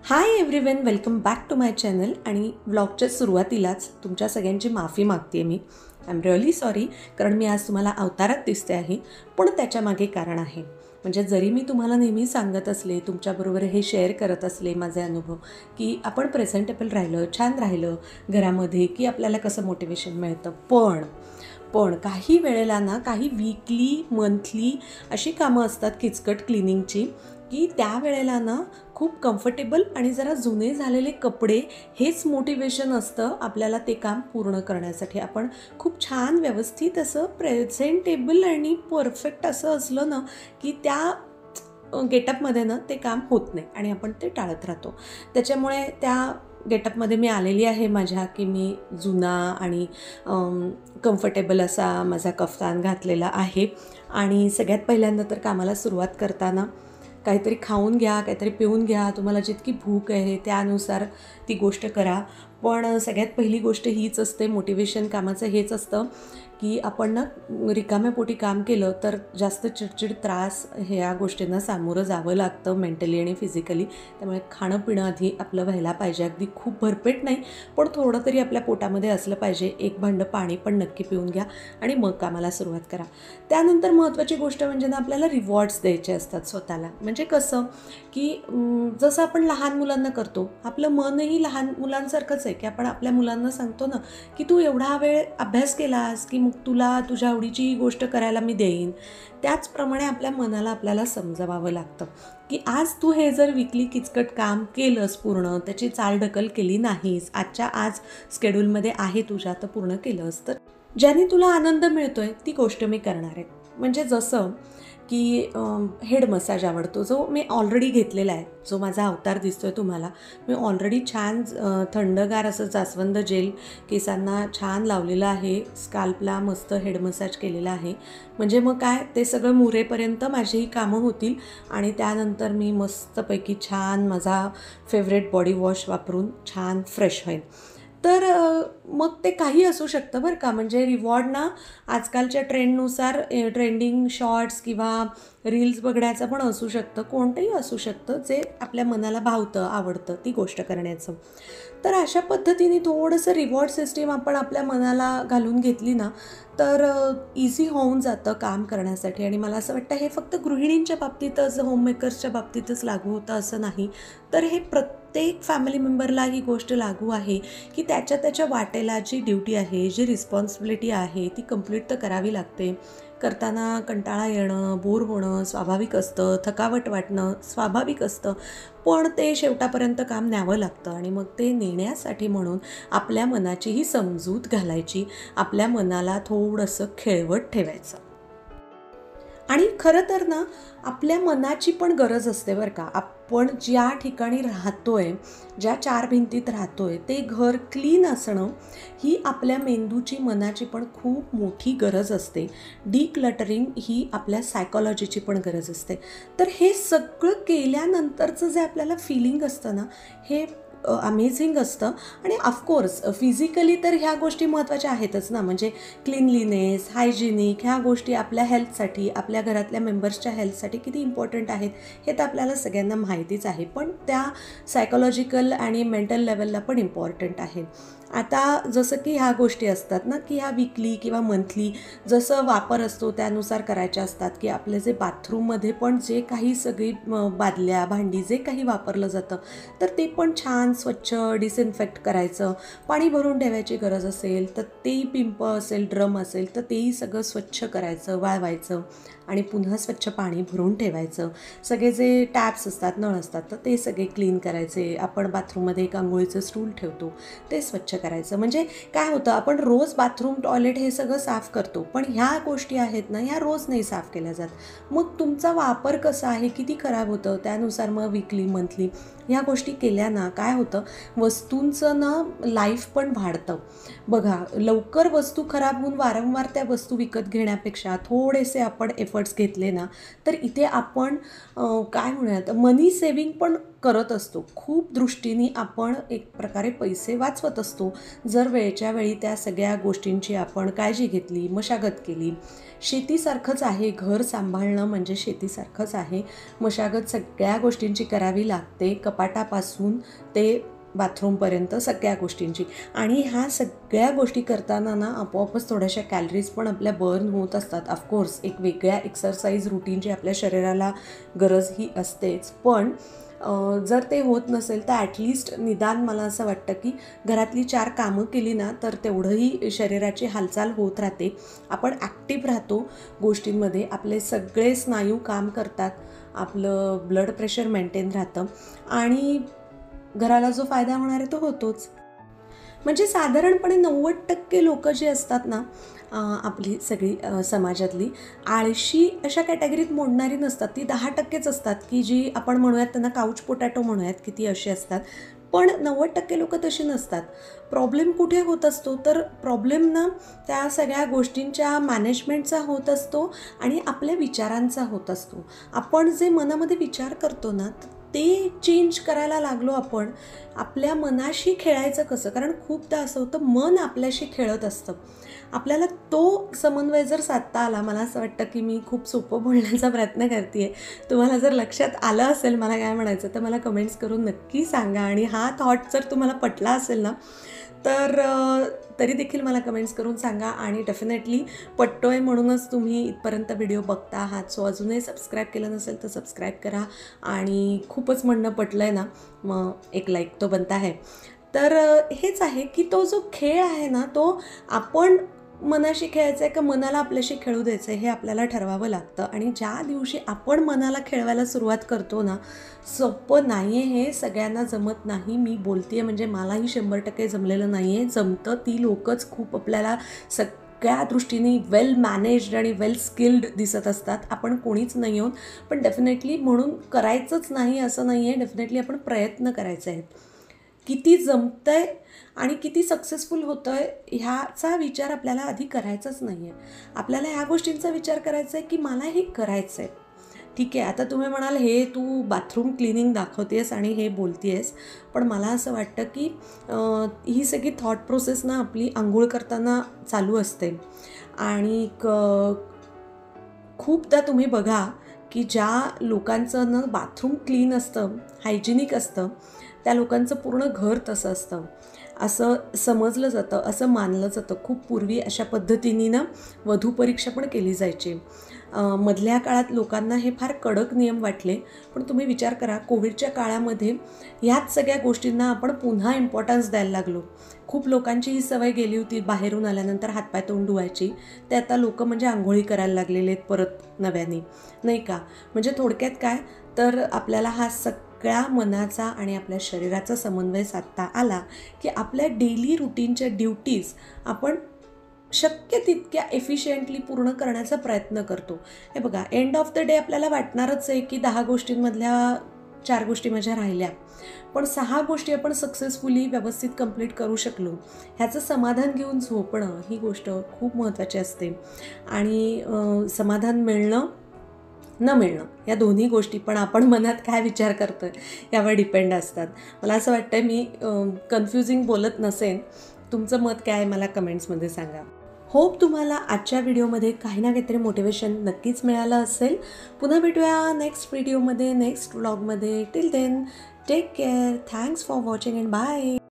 High everyone, welcome back to my channel. आणि व्लॉगच्या सुरुवातीलाच तुमच्या सगळ्यांची माफी मागते आहे मी. आय एम रिअली सॉरी, कारण मी आज तुम्हाला अवतारात दिसते आहे, पण त्याच्यामागे कारण आहे. म्हणजे जरी मी तुम्हाला नेहमी सांगत असले, तुमच्याबरोबर हे शेअर करत असले माझे अनुभव, की आपण प्रेझेंटेबल राहिलं, छान राहिलं घरामध्ये, की आपल्याला कसं मोटिवेशन मिळतं. पण काही वेळेला ना, काही वीकली मंथली अशी कामं असतात किचकट क्लिनिंगची, की त्यावेळेला ना खूप कम्फर्टेबल आणि जरा जुने झालेले कपडे हेच मोटिवेशन असतं आपल्याला ते काम पूर्ण करण्यासाठी. आपण खूप छान व्यवस्थित असं प्रेझेंटेबल आणि परफेक्ट असं असलं ना, की त्या गेटअपमध्ये ना ते काम होत नाही आणि आपण ते टाळत राहतो. त्याच्यामुळे त्या गेटअपमध्ये मी आलेली आहे माझ्या, की मी जुना आणि कम्फर्टेबल असा माझा कफ्तान घातलेला आहे. आणि सगळ्यात पहिल्यांदा तर कामाला सुरुवात करताना काहीतरी खाऊन घ्या, काहीतरी पिऊन घ्या, तुम्हाला जितकी भूक आहे त्यानुसार ती गोष्ट करा. पण सगळ्यात पहिली गोष्ट हीच असते, मोटिवेशन कामाचं हेच असतं, की आपण ना रिकाम्या पोटी काम केलं तर जास्त चिडचिड, त्रास ह्या गोष्टींना सामोरं जावं लागतं मेंटली आणि फिजिकली. त्यामुळे खाणं पिणं आधी आपलं व्हायला पाहिजे. अगदी खूप भरपेट नाही, पण थोडं तरी आपल्या पोटामध्ये असलं पाहिजे. एक भांडं पाणी पण नक्की पिऊन घ्या आणि मग कामाला सुरुवात करा. त्यानंतर महत्त्वाची गोष्ट म्हणजे ना, आपल्याला रिवॉर्ड्स द्यायचे असतात स्वतःला. म्हणजे कसं, की जसं आपण लहान मुलांना करतो, आपलं मनही लहान मुलांसारखंच आहे, की आपण आपल्या मुलांना सांगतो ना, की तू एवढा वेळ अभ्यास केलास की मग तुला तुझ्या आवडीची ही गोष्ट करायला मी देईन. त्याचप्रमाणे आपल्या मनाला आपल्याला समजवावं लागतं, की आज तू हे जर वीकली किचकट काम केलंस, पूर्ण त्याची चालढकल केली नाहीस, आजच्या आज स्केड्यूलमध्ये आहे तुझ्या, तर पूर्ण केलंस, तर ज्याने तुला आनंद मिळतोय ती गोष्ट मी करणार आहे. म्हणजे जसं की हेड मसाज आवडतो, जो मी ऑलरेडी घेतलेला आहे, जो माझा अवतार दिसतो आहे तुम्हाला. मी ऑलरेडी छान थंडगार असं जास्वंद जेल केसांना छान लावलेलं आहे, स्काल्पला मस्त हेड मसाज केलेला आहे. म्हणजे मग काय, ते सगळं मुरेपर्यंत माझीही कामं होतील आणि त्यानंतर मी मस्तपैकी छान माझा फेवरेट बॉडी वॉश वापरून छान फ्रेश होईल. तर मग ते काही असू शकतं बरं का. म्हणजे रिवॉर्ड ना आजकालच्या ट्रेंडनुसार ट्रेंडिंग शॉर्ट्स किंवा रील्स बघण्याचं पण असू शकतं, कोणतंही असू शकतं जे आपल्या मनाला भावतं, आवडतं ती गोष्ट करण्याचं. तर अशा पद्धतीने थोडंसं रिवॉर्ड सिस्टीम आपण आपल्या मनाला घालून घेतली ना, तर इझी होऊन जातं काम करण्यासाठी. आणि मला असं वाटतं हे फक्त गृहिणींच्या बाबतीतच, होममेकर्सच्या बाबतीतच लागू होतं असं नाही, तर हे प्रत्येक फॅमिली मेंबरला ही गोष्ट लागू आहे, की त्याच्या त्याच्या वाटेला जी ड्युटी आहे, जी रिस्पॉन्सिबिलिटी आहे ती कंप्लीट तर करावी लागते. करताना कंटाळा येणं, बोर होणं स्वाभाविक असतं, थकावट वाटणं स्वाभाविक असतं, पण ते शेवटापर्यंत काम न्यावं लागतं. आणि मग ते नेण्यासाठी म्हणून आपल्या मनाचीही समजूत घालायची, आपल्या मनाला थोडंसं खेळवत ठेवायचं. आणि खरं तर ना, आपल्या मनाची पण गरज असते बरं का. आपण ज्या ठिकाणी राहतोय, ज्या चार भिंतीत राहतोय, ते घर क्लीन असणं ही आपल्या मेंदूची, मनाची पण खूप मोठी गरज असते. डिक्लटरिंग ही आपल्या सायकॉलॉजीची पण गरज असते. तर हे सगळं केल्यानंतरचं जे आपल्याला फिलिंग असतं ना, हे अमेझिंग असतं. आणि ऑफकोर्स फिजिकली तर ह्या गोष्टी महत्त्वाच्या आहेतच ना. म्हणजे क्लिनलीनेस, हायजिनिक ह्या गोष्टी आपल्या हेल्थसाठी, आपल्या घरातल्या मेंबर्सच्या हेल्थसाठी किती इम्पॉर्टंट आहेत हे तर आपल्याला सगळ्यांना माहितीच आहे. पण त्या सायकोलॉजिकल आणि मेंटल लेवलला पण इम्पॉर्टंट आहे. आता जसं की ह्या गोष्टी असतात ना, की ह्या वीकली किंवा मंथली जसं वापर असतो त्यानुसार करायच्या असतात, की आपले जे बाथरूममध्ये पण जे काही सगळी बादल्या, भांडी जे काही वापरलं जातं, तर ते पण छान स्वच्छ डिसइन्फेक्ट करायचं. पाणी भरून ठेवायची गरज असेल तर तेही, पिंप असेल, ड्रम असेल तर तेही सगळं स्वच्छ करायचं, वाळवायचं आणि पुन्हा स्वच्छ पाणी भरून ठेवायचं. सगळे जे टॅप्स असतात, नळ असतात, तर ते सगळे क्लीन करायचे. आपण बाथरूममध्ये एक अंघोळीचं स्टूल ठेवतो, ते स्वच्छ करायचं. म्हणजे काय होतं, आपण रोज बाथरूम, टॉयलेट हे सगळं साफ करतो, पण ह्या गोष्टी आहेत ना, ह्या रोज नाही साफ केल्या जात. मग तुमचा वापर कसा आहे, किती खराब होतं, त्यानुसार मग वीकली, मंथली ह्या गोष्टी केल्या ना काय होतं, वस्तूंचं ना लाईफ पण वाढतं. बघा, लवकर वस्तू खराब होऊन वारंवार त्या वस्तू विकत घेण्यापेक्षा थोडेसे आपण एफर्ट्स घेतले ना तर इथे आपण काय म्हणूयात मनी सेविंग पण करत असतो. खूप दृष्टीने आपण एक प्रकारे पैसे वाचवत असतो जर वेळच्या वेळी त्या सगळ्या गोष्टींची आपण काळजी घेतली, मशागत केली. शेतीसारखंच आहे, घर सांभाळणं म्हणजे शेतीसारखंच आहे. मशागत सगळ्या गोष्टींची करावी लागते, कपाटापासून ते बाथरूमपर्यंत सगळ्या गोष्टींची. आणि ह्या सगळ्या गोष्टी करताना ना आपोआपच थोड्याशा कॅलरीज पण आपल्या बर्न होत असतात. ऑफकोर्स एक वेगळ्या एक्सरसाइज रुटीनची आपल्या शरीराला गरज ही असतेच. पण जर ते होत नसेल तर ॲटलिस्ट निदान मला असं वाटतं की घरातली 4 कामं केली ना तर तेवढंही शरीराची हालचाल होत राहते. आपण ॲक्टिव्ह राहतो गोष्टींमध्ये, आपले सगळे स्नायू काम करतात, आपलं ब्लड प्रेशर मेंटेन राहतं आणि घराला जो फायदा होणार आहे तो होतोच. म्हणजे साधारणपणे 90% लोकं जी असतात ना आपली सगळी समाजातली आळशी अशा कॅटेगरीत मोडणारी नसतात. ती 10%च असतात की जी आपण म्हणूयात त्यांना काउच पोटॅटो म्हणूयात की ती अशी असतात. पण 90% लोकं तशी नसतात. प्रॉब्लेम कुठे होत असतो तर प्रॉब्लेम ना त्या सगळ्या गोष्टींच्या मॅनेजमेंटचा होत असतो आणि आपल्या विचारांचा होत असतो. आपण जे मनामध्ये विचार करतो ना ते चेंज करायला लागलो आपण. आपल्या मनाशी खेळायचं कसं, कारण खूपदा असं होतं मन आपल्याशी खेळत असतं. आपल्याला तो समन्वय जर साधता आला, मला असं वाटतं की मी खूप सोपं बोलण्याचा प्रयत्न करते आहे. तुम्हाला जर लक्षात आलं असेल मला काय म्हणायचं तर मला कमेंट्स करून नक्की सांगा. आणि हा थॉट जर तुम्हाला पटला असेल ना तर तरी देखील मला कमेंट्स करून सांगा. आणि डेफिनेटली पटतो आहे म्हणूनच तुम्ही इथपर्यंत व्हिडिओ बघता आहात. सो अजूनही सबस्क्राईब केलं नसेल तर सबस्क्राईब करा. आणि खूपच म्हणणं पटलं आहे ना मग एक लाईक तो बनता आहे. तर हेच आहे की तो जो खेळ आहे ना तो आपण मनाशी खेळायचं आहे का मनाला आपल्याशी खेळू द्यायचं आहे हे आपल्याला ठरवावं लागतं. आणि ज्या दिवशी आपण मनाला खेळवायला सुरुवात करतो ना, सोपं नाही आहे हे, सगळ्यांना जमत नाही. मी बोलते आहे म्हणजे मलाही 100% जमलेलं नाही आहे. जमतं ती लोकंच खूप आपल्याला सगळ्या दृष्टीने वेल मॅनेज्ड आणि वेल स्किल्ड दिसत असतात. आपण कोणीच नाही आहोत. पण डेफिनेटली म्हणून करायचंच नाही असं नाही आहे. डेफिनेटली आपण प्रयत्न करायचे आहेत. किती जमतं आहे आणि किती सक्सेसफुल होतं आहे ह्याचा विचार आपल्याला आधी करायचाच नाही आहे. आपल्याला ह्या गोष्टींचा विचार करायचा आहे की मला हे करायचं आहे. ठीक आहे, आता तुम्ही म्हणाल हे तू बाथरूम क्लिनिंग दाखवतेस आणि हे बोलतेस, पण मला असं वाटतं की ही सगळी थॉट प्रोसेस ना आपली आंघोळ करताना चालू असते. आणि खूपदा तुम्ही बघा की ज्या लोकांचं ना बाथरूम क्लीन असतं, हायजिनिक असतं, त्या लोकांचं पूर्ण घर तसं असतं असं समजलं जातं, असं मानलं जातं. खूप पूर्वी अशा पद्धतीने ना वधूपरीक्षा पण केली जायची. मधल्या काळात लोकांना हे फार कडक नियम वाटले. पण तुम्ही विचार करा कोविडच्या काळामध्ये ह्याच सगळ्या गोष्टींना आपण पुन्हा इम्पॉर्टन्स द्यायला लागलो. खूप लोकांची ही सवय गेली होती बाहेरून आल्यानंतर हातपाय तोंड धुवायची, ते आता लोक म्हणजे आंघोळी करायला लागलेले आहेत परत नव्याने, नाही का. म्हणजे थोडक्यात काय तर आपल्याला हा सगळ्या मनाचा आणि आपल्या शरीराचा समन्वय साधता आला की आपल्या डेली रुटीनच्या ड्युटीज आपण शक्य तितक्या एफिशियंटली पूर्ण करण्याचा प्रयत्न करतो. हे बघा एंड ऑफ द डे आपल्याला वाटणारच आहे की 10 गोष्टींमधल्या 4 गोष्टी माझ्या राहिल्या, पण 6 गोष्टी आपण सक्सेसफुली व्यवस्थित कंप्लीट करू शकलो ह्याचं समाधान घेऊन झोपणं ही गोष्ट खूप महत्त्वाची असते. आणि समाधान मिळणं न मिळणं या दोन्ही गोष्टी पण आपण मनात काय विचार करतो आहे यावर डिपेंड असतात. मला असं वाटतं मी कन्फ्युजिंग बोलत नसेन. तुमचं मत काय आहे मला कमेंट्समध्ये सांगा. होप तुम्हाला आजच्या व्हिडिओमध्ये काही ना काहीतरी मोटिवेशन नक्कीच मिळालं असेल. पुन्हा भेटूया नेक्स्ट व्हिडिओमध्ये, नेक्स्ट व्लॉगमध्ये. Till then take care. Thanks for watching and bye.